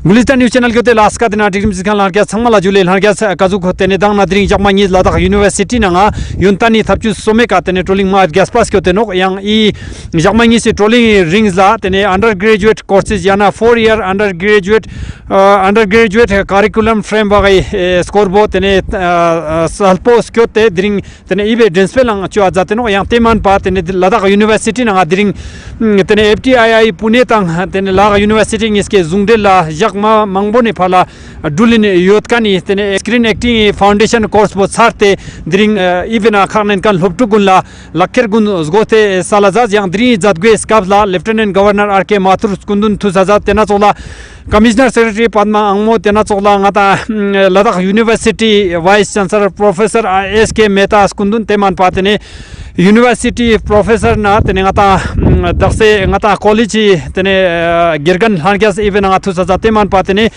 Gulistan News Channel ke last ka dina digrim sikhan lan kya sangmala jule lan kya kazuk hote ne dang na dring jakmangi Ladakh University nanga yuntani thapchu some ka tene trolling ma gas pass ke teno yang I jakmangi se trolling rings la tene undergraduate courses yana 4-year undergraduate curriculum framework scoreboard tene salpo skyote dring tene ibe denspe lang chu ajateno yang teman pa tene Ladakh University nanga dring tene FTII Pune tang tene Ladakh University ngiske zungde la ma mangbone phala dulin yotkani tene screen acting foundation course bo sarte dring even khanen kan lobtu gunla lakher gun zgote salazaz yang dri jadgue skabla lieutenant governor RK mathur skundun 2000 tena chola commissioner secretary padma angmo tena chola ngata Ladakh University vice chancellor professor SK mehta skundun teman patene University professor na tene ngata dakse ngata college tene girgan hangyas even ngata sazate man patene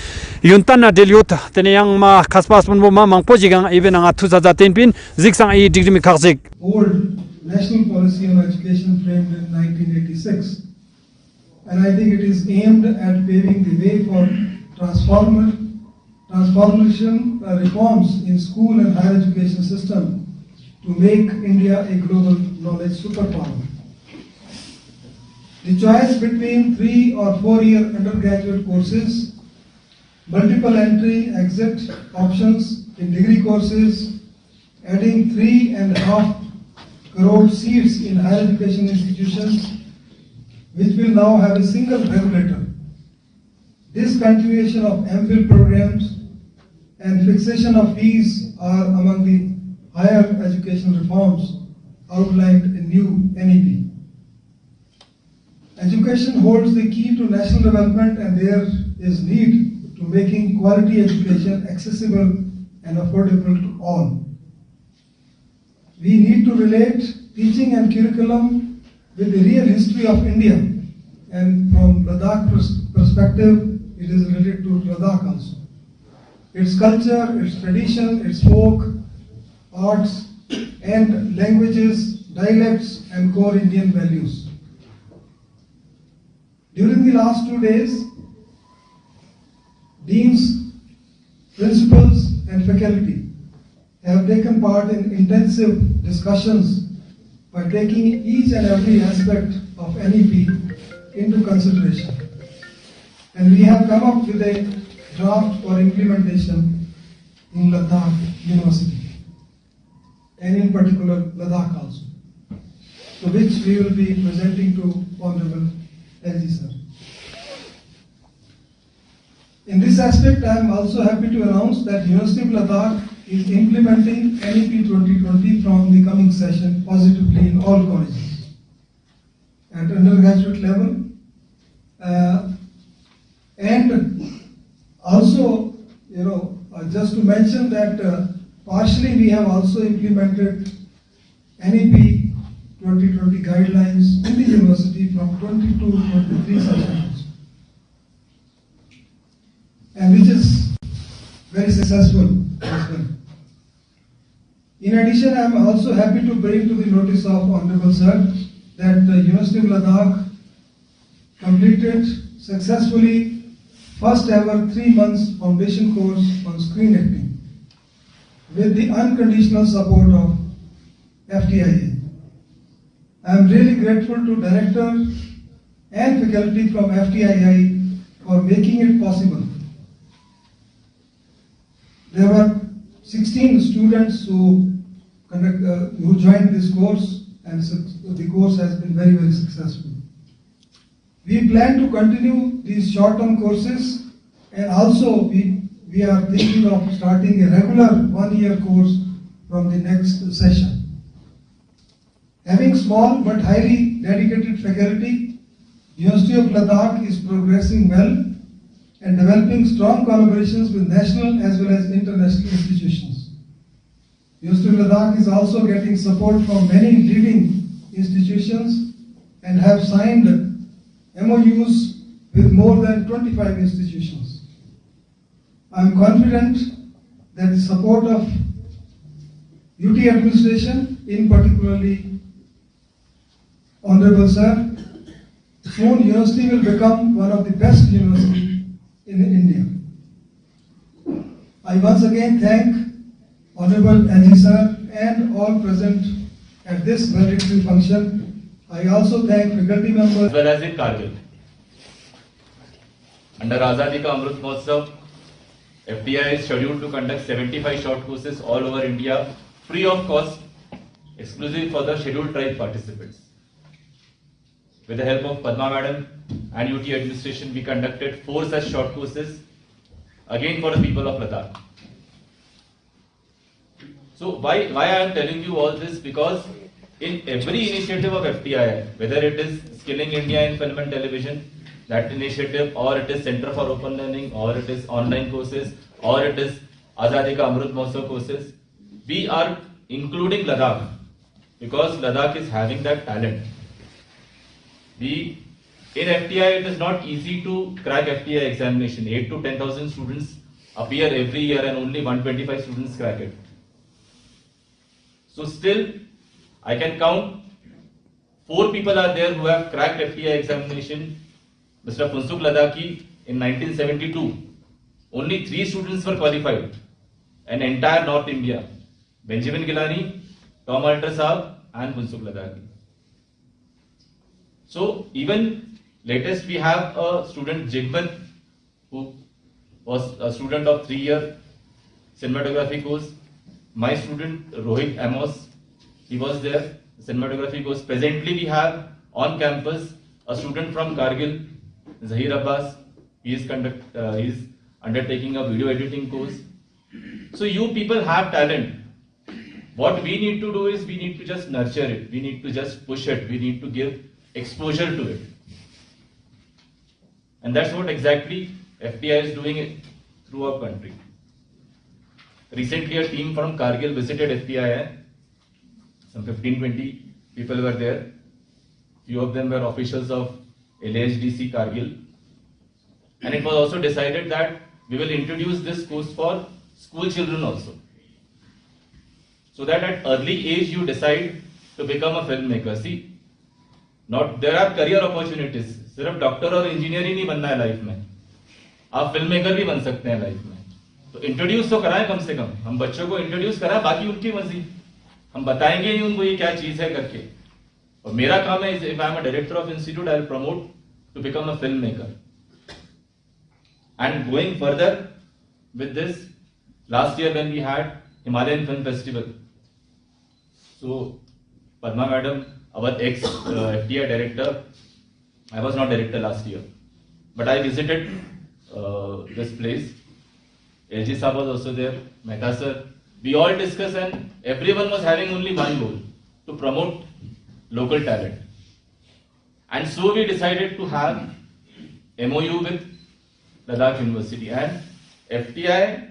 yuntan na deliot tene yang ma khaspas mon ma mangpo jigang even ngata sazate pin ziksang I degree mi khaksik old national policy on education framed in 1986, and I think it is aimed at paving the way for transformation reforms in school and higher education system to make India a global knowledge superpower. The choice between 3 or 4-year undergraduate courses, multiple entry exit options in degree courses, adding 3.5 crore seats in higher education institutions, which will now have a single regulator, discontinuation of MPhil programs, and fixation of fees are among the higher education reforms outlined in new NEP. Education holds the key to national development, and there is need to making quality education accessible and affordable to all. We need to relate teaching and curriculum with the real history of India, and from Ladakh perspective, it is related to Ladakh also. Its culture, its tradition, its folk, arts and languages, dialects and core Indian values. During the last 2 days, deans, principals and faculty have taken part in intensive discussions by taking each and every aspect of NEP into consideration. And we have come up with a draft for implementation in Ladakh University, and in particular Ladakh also, so which we will be presenting to Honorable LG sir. In this aspect, I am also happy to announce that University of Ladakh is implementing NEP 2020 from the coming session positively in all colleges at undergraduate level, and also, just to mention that partially we have also implemented NEP 2020 guidelines in the university from 22-23 sessions, and which is very successful as well. In addition, I am also happy to bring to the notice of Honorable Sir that the University of Ladakh completed successfully first ever 3 months foundation course on screen acting with the unconditional support of FTII. I am really grateful to director and faculty from FTII for making it possible. There were 16 students who joined this course, and the course has been very, very successful. We plan to continue these short-term courses, and also we are thinking of starting a regular 1-year course from the next session. Having small but highly dedicated faculty, University of Ladakh is progressing well and developing strong collaborations with national as well as international institutions. University of Ladakh is also getting support from many leading institutions and have signed MOUs with more than 25 institutions. I am confident that the support of UT administration, in particularly Honorable Sir, soon university will become one of the best universities in India. I once again thank Honorable NG Sir and all present at this valedictory function. I also thank faculty members as well as in Kargil. Under Azadi Ka Amrit Mahotsav, FTII is scheduled to conduct 75 short courses all over India, free of cost, exclusive for the scheduled tribe participants. With the help of Padma Madam and UT administration, we conducted 4 such short courses, again for the people of Ladakh. So why I am telling you all this? Because in every initiative of FTII, whether it is Skilling India in Film and Television, that initiative, or it is Center for Open Learning, or it is online courses, or it is Azadi Ka Amrit Mahotsav courses, we are including Ladakh because Ladakh is having that talent. In FTII, it is not easy to crack FTII examination. 8 to 10,000 students appear every year and only 125 students crack it. So still, I can count 4 people are there who have cracked FTII examination. Mr. Punsuk Ladakhi in 1972, only 3 students were qualified, and entire North India, Benjamin Gilani, Tom Alter Saab and Punsuk Ladakhi. So even latest we have a student Jigman who was a student of 3-year cinematography course. My student Rohit Amos, he was there, cinematography course. Presently we have on campus a student from Kargil, Zahir Abbas. He is undertaking a video editing course. So you people have talent. What we need to do is we need to just nurture it. We need to just push it. We need to give exposure to it. And that's what exactly FTII is doing it through our country. Recently a team from Kargil visited FTII. Some 15-20 people were there. Few of them were officials of DEC Kargil. And it was also decided that we will introduce this course for school children also. So that at early age you decide to become a filmmaker. See, there are career opportunities. सिर्फ doctor और engineer ही नहीं बनना है life में, आप film maker भी बन सकते हैं लाइफ में. तो इंट्रोड्यूस तो कराएं, कम से कम हम बच्चों को इंट्रोड्यूस कराएं, बाकी उनकी मर्जी, हम बताएंगे ही उनको ये क्या चीज है करके. और मेरा काम है, if I am a director of institute, I will promote to become a film maker. And going further with this, last year when we had Himalayan Film Festival, so Padma Madam, our ex-FTII director, I was not director last year, but I visited this place. LG Saab was also there, Mehta sir. We all discussed and everyone was having only one goal, to promote local talent. And so we decided to have MOU with Ladakh University and FTII.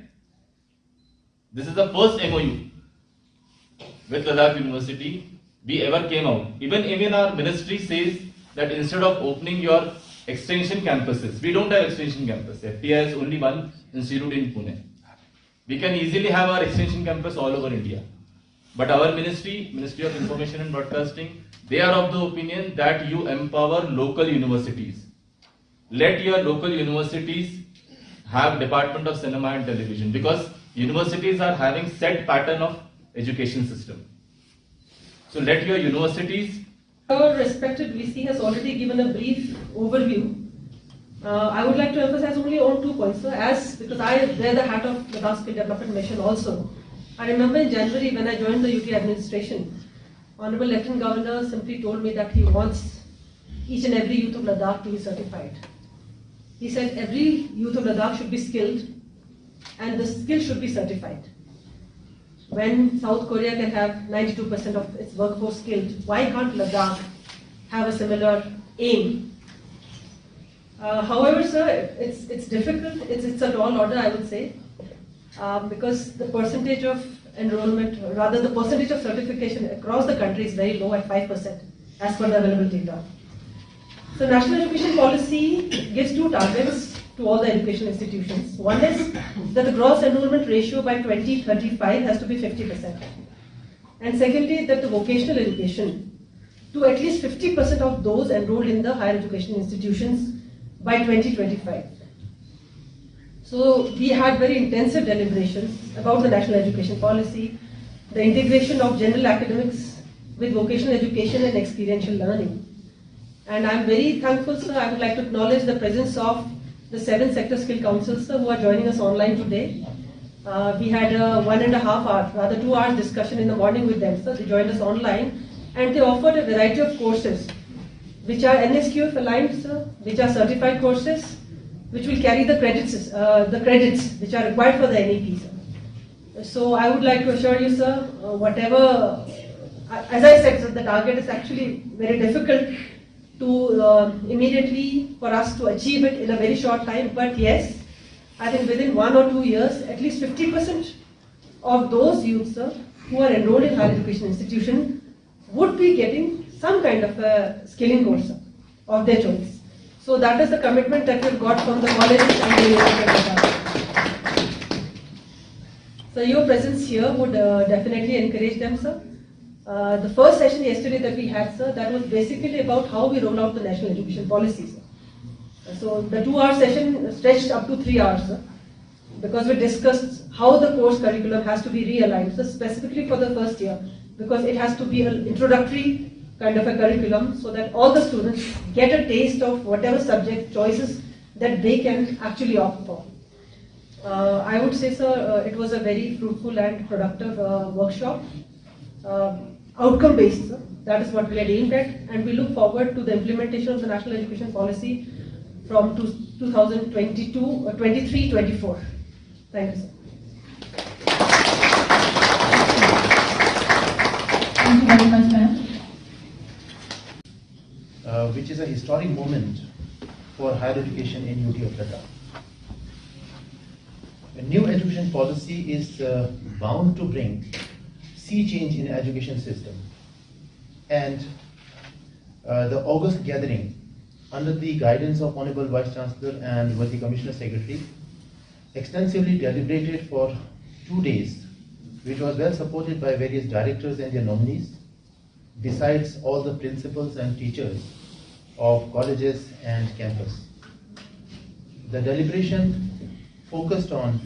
This is the first MOU with Ladakh University we ever came out. Even our ministry says that instead of opening your extension campuses, we don't have extension campus. FTII is only one institute in Pune. We can easily have our extension campus all over India. But our Ministry of Information and Broadcasting, they are of the opinion that you empower local universities. Let your local universities have Department of Cinema and Television, because universities are having set pattern of education system. So let your universities. Our respected VC has already given a brief overview. I would like to emphasize only on 2 points. So because I wear the hat of the Ladakh Skill Development Mission also. I remember in January when I joined the UT administration, Honorable Lieutenant Governor simply told me that he wants each and every youth of Ladakh to be certified. He said every youth of Ladakh should be skilled and the skill should be certified. When South Korea can have 92% of its workforce skilled, why can't Ladakh have a similar aim? However, sir, it's difficult. It's a tall order, I would say, because the percentage of enrollment, or rather the percentage of certification across the country is very low at 5% as per the available data. So National Education Policy gives 2 targets to all the education institutions. One is that the gross enrollment ratio by 2035 has to be 50%. And secondly, that the vocational education, to at least 50% of those enrolled in the higher education institutions by 2025. So we had very intensive deliberations about the national education policy, the integration of general academics with vocational education and experiential learning. And I'm very thankful, sir. I would like to acknowledge the presence of the 7 sector skill councils, sir, who are joining us online today. We had a 1.5 hour, rather 2 hours discussion in the morning with them, sir. They joined us online and they offered a variety of courses which are NSQF aligned, sir, which are certified courses, which will carry the credits which are required for the NEP, sir. So I would like to assure you, sir, whatever, as I said, sir, the target is actually very difficult to immediately for us to achieve it in a very short time. But yes, I think within 1 or 2 years, at least 50% of those youths, sir, who are enrolled in higher education institution would be getting some kind of a skilling course, sir, of their choice. So that is the commitment that we've got from the colleges and the university. So your presence here would definitely encourage them, sir. The first session yesterday that we had, sir, that was basically about how we roll out the national education policy, sir. So the 2-hour session stretched up to 3 hours, sir, because we discussed how the course curriculum has to be realigned, so specifically for the first year, because it has to be an introductory kind of a curriculum so that all the students get a taste of whatever subject choices that they can actually opt for. I would say, sir, it was a very fruitful and productive workshop. Outcome-based, sir. That is what we are aimed at, and we look forward to the implementation of the national education policy from 2022 or 23-24. Thank you, sir. Thank you very much, ma'am. Which is a historic moment for higher education in UT of Ladakh. A new education policy is bound to bring sea change in education system, and the August gathering under the guidance of Honorable Vice Chancellor and the Commissioner Secretary extensively deliberated for 2 days, which was well supported by various directors and their nominees, besides all the principals and teachers of colleges and campus. The deliberation focused on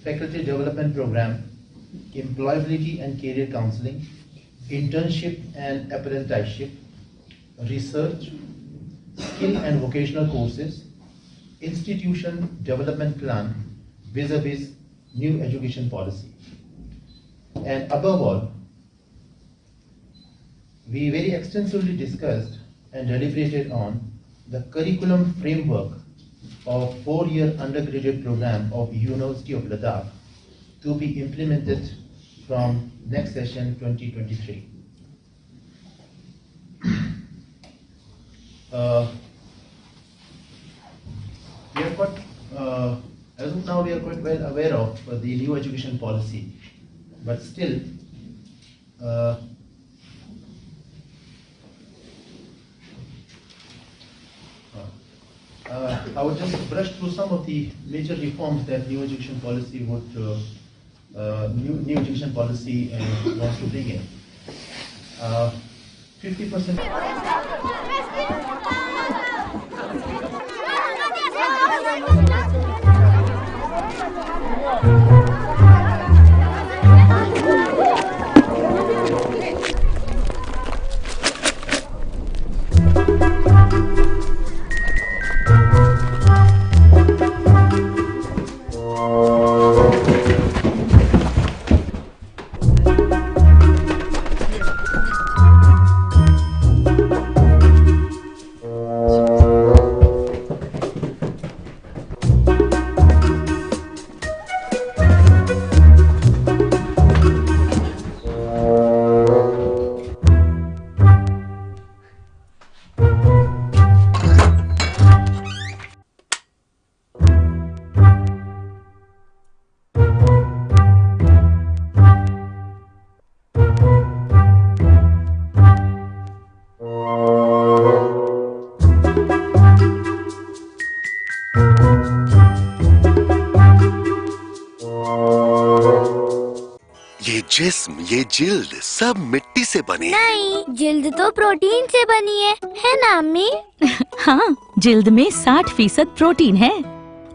faculty development program, employability and career counseling, internship and apprenticeship, research, skill and vocational courses, institution development plan vis-a-vis new education policy. And above all, we very extensively discussed and deliberated on the curriculum framework of 4-year undergraduate program of University of Ladakh to be implemented from next session 2023. We are quite, as of now, we are quite well aware of the new education policy, but still, I would just brush through some of the major reforms that new education policy would, new education policy wants to bring in. 50%. जिस्म, ये जिल्द सब मिट्टी से बनी नहीं, जिल्द तो प्रोटीन से बनी है ना अम्मी? हाँ, जिल्द में 60% प्रोटीन है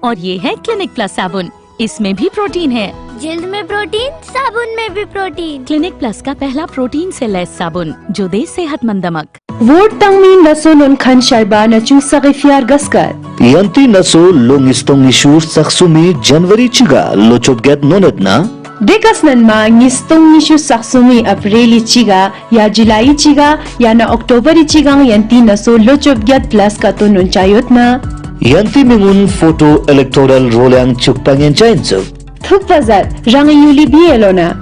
और ये है क्लिनिक प्लस साबुन, इसमें भी प्रोटीन है। जल्द में प्रोटीन, साबुन में भी प्रोटीन। क्लिनिक प्लस का पहला प्रोटीन से लैस साबुन जो दे सेहतमंद दमक। वोट तंगमी नसो नुनखन शरबा नचू सगिफियार गस्कर Yanti naso long istong nishur saksumi January chiga lochop get nonetna. Dekas nanma ngistong nishu saksumi Aprili chiga ya Julai chiga ya na Oktoberi chigang yanti naso lochop get plus kato nunchayot na. Yanti mingun photo electoral rolang chukpangen chainso. Thuk bazar rangi yuli bielona.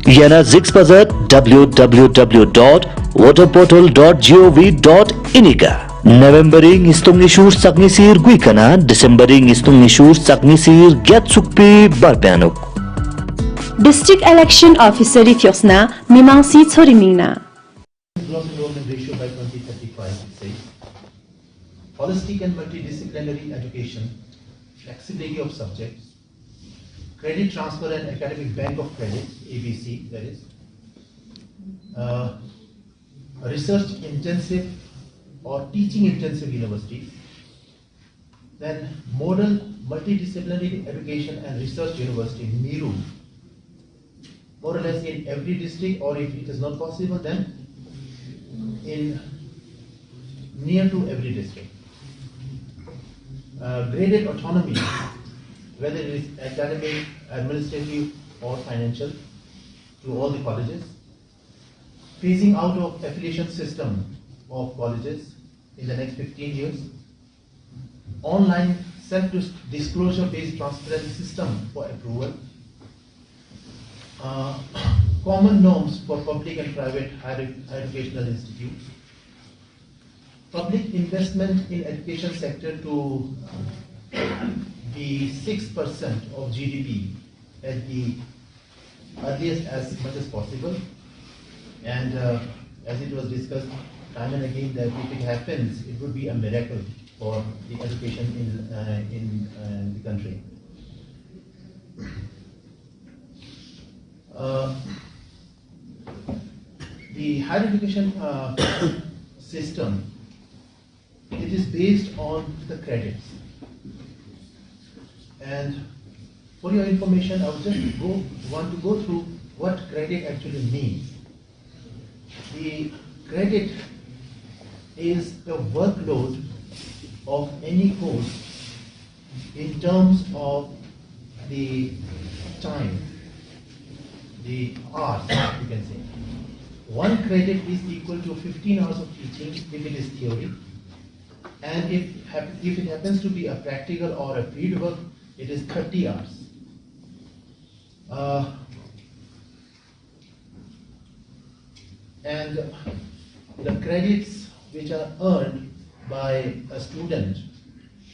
Yana Zix bazar www.waterportal.gov.in Novembering istong nishur saknisir guikana, Decembering istong nishur saknisir get sukpi barpianuk. District Election Officer Ifyosna mimang si Tsorimingna. Gross enrollment ratio by 2035 says holistic and multidisciplinary education, flexibility of subjects, credit transfer and academic bank of credit, ABC, that is, research intensive or teaching intensive universities, then model multidisciplinary education and research university, MIRU, more or less in every district, or if it is not possible, then in near to every district. Graded autonomy, whether it is academic, administrative or financial, to all the colleges. Phasing out of affiliation system of colleges in the next 15 years. Online self-disclosure based transparency system for approval. Common norms for public and private higher educational institutes. Public investment in education sector to be 6% of GDP at the earliest as much as possible. And as it was discussed time and again, that if it happens, it would be a miracle for the education in the country. The higher education system, it is based on the credits. And for your information, I would just want to go through what credit actually means. The credit is the workload of any course in terms of the time, the hours, you can say. One credit is equal to 15 hours of teaching if it is theory, and if it happens to be a practical or a field work, it is 30 hours. And the credits which are earned by a student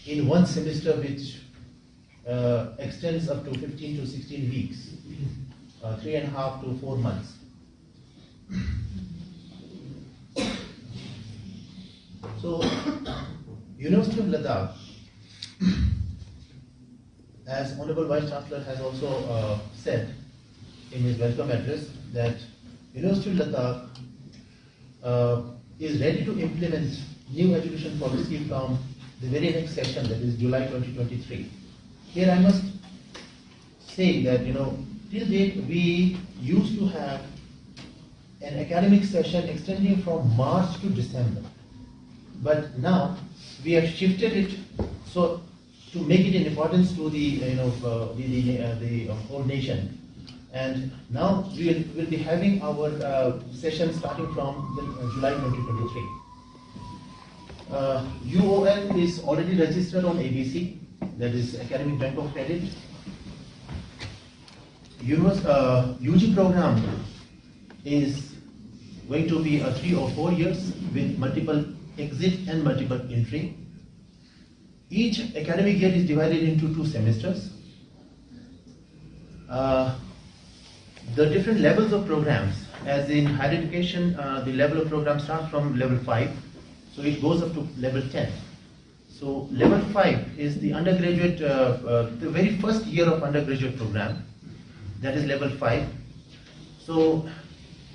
in one semester, which extends up to 15 to 16 weeks, 3.5 to 4 months. So, University of Ladakh, as Honorable Vice Chancellor has also said in his welcome address, that University of Ladakh is ready to implement new education policy from the very next session, that is July 2023. Here I must say that, till date we used to have an academic session extending from March to December. But now we have shifted it so to make it in importance to the whole nation. And now we will be having our session starting from July 2023. UOL is already registered on ABC, that is Academic Bank of Credit. UG program is going to be 3 or 4 years with multiple exit and multiple entry. Each academic year is divided into 2 semesters. The different levels of programs, as in higher education, the level of program starts from level 5, so it goes up to level 10. So level 5 is the undergraduate, the very first year of undergraduate program, that is level 5. So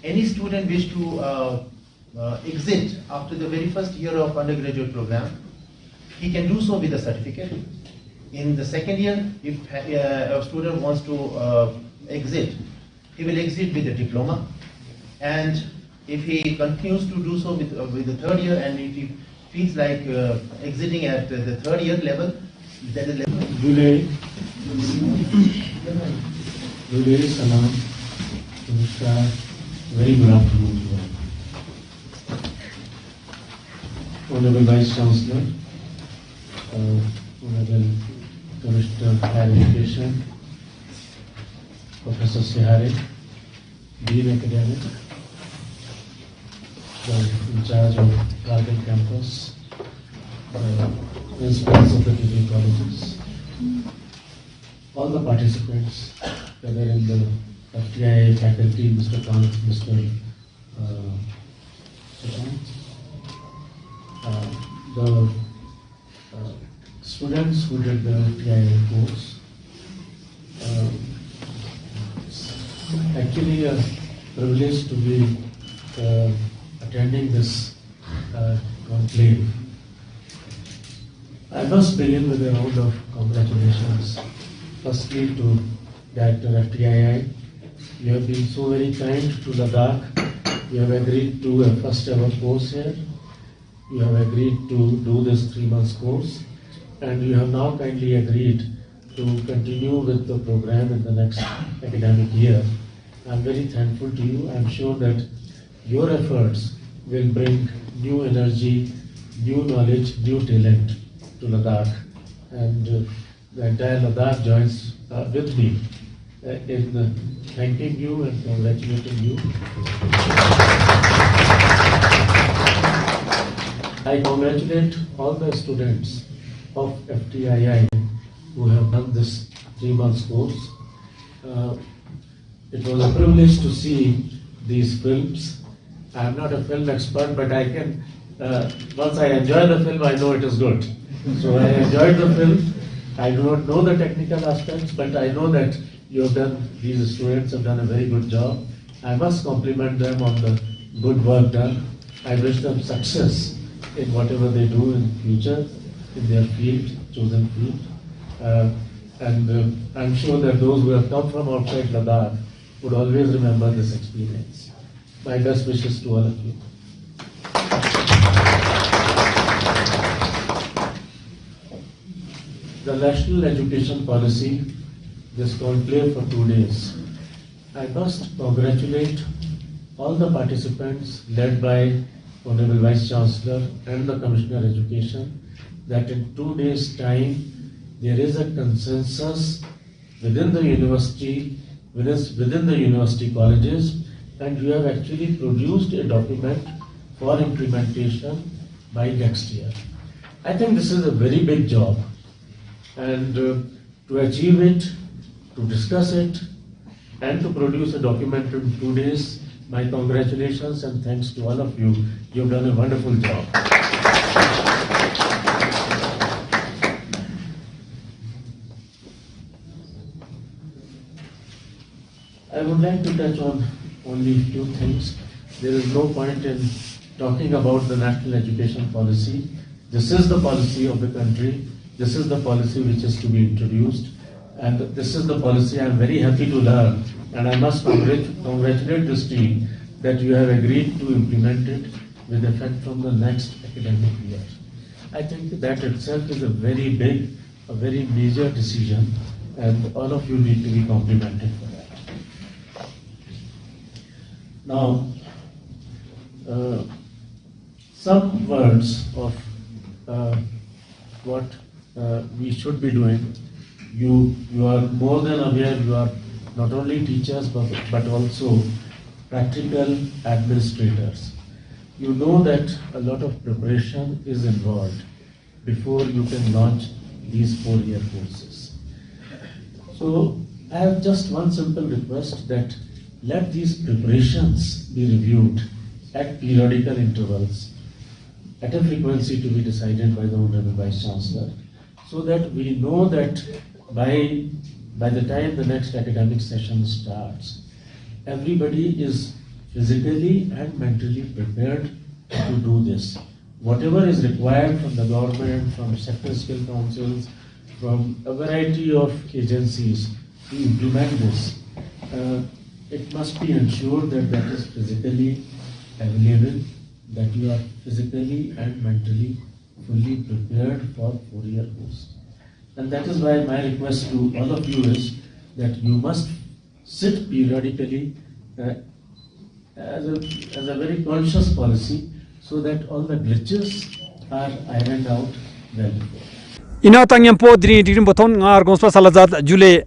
any student wish to exit after the very first year of undergraduate program, he can do so with a certificate. In the second year, if a student wants to exit, he will exit with a diploma, and if he continues to do so with the third year, and if he feels like exiting at the third year level, that is level. Good Salam, Namaskar, very good afternoon to all. Honorable Vice Chancellor, Honorable Commissioner of Higher Education, Professor Sihare, Dean Academic, in charge of Garden Campus, principals of the degree colleges, all the participants, whether in the FTII faculty, Mr. Kant, Mr. The students who did the FTII course. Actually a privilege to be attending this conclave. I must begin with a round of congratulations. Firstly to Director FTII. You have been so very kind to Ladakh. You have agreed to a first ever course here. You have agreed to do this 3 months course, and you have now kindly agreed to continue with the program in the next academic year. I am very thankful to you. I am sure that your efforts will bring new energy, new knowledge, new talent to Ladakh, and the entire Ladakh joins with me in thanking you and congratulating you. I congratulate all the students of FTII who have done this 3 months course. It was a privilege to see these films. I am not a film expert, but I can, once I enjoy the film, I know it is good. So I enjoyed the film. I do not know the technical aspects, but I know that these students have done a very good job. I must compliment them on the good work done. I wish them success in whatever they do in future, in their field, chosen field. And I'm sure that those who have come from outside Ladakh would always remember this experience. My best wishes to all of you. The National Education Policy, this conclave for 2 days. I must congratulate all the participants led by Honorable Vice Chancellor and the Commissioner of Education that in 2 days' time there is a consensus within the university, within the university colleges, and you have actually produced a document for implementation by next year. I think this is a very big job, and to achieve it, to discuss it, and to produce a document in 2 days, my congratulations and thanks to all of you. You've done a wonderful job. I would like to touch on only a few things. There is no point in talking about the national education policy. This is the policy of the country. This is the policy which is to be introduced. And this is the policy I am very happy to learn. And I must congratulate this team that you have agreed to implement it with effect from the next academic year. I think that itself is a very big, a very major decision, and all of you need to be complimented for that. Now, some words of what we should be doing. You are more than aware, you are not only teachers but also practical administrators. You know that a lot of preparation is involved before you can launch these 4-year courses. So I have just one simple request, that let these preparations be reviewed at periodical intervals, at a frequency to be decided by the Honorable Vice Chancellor, so that we know that by the time the next academic session starts, everybody is physically and mentally prepared to do this. Whatever is required from the government, from sector skill councils, from a variety of agencies to implement this. It must be ensured that that is physically available, that you are physically and mentally fully prepared for 4-year course. And that is why my request to all of you is that you must sit periodically as a very conscious policy so that all the glitches are ironed out well before. Ina tangyam po dri dirim boton ngar gonspa salazat jule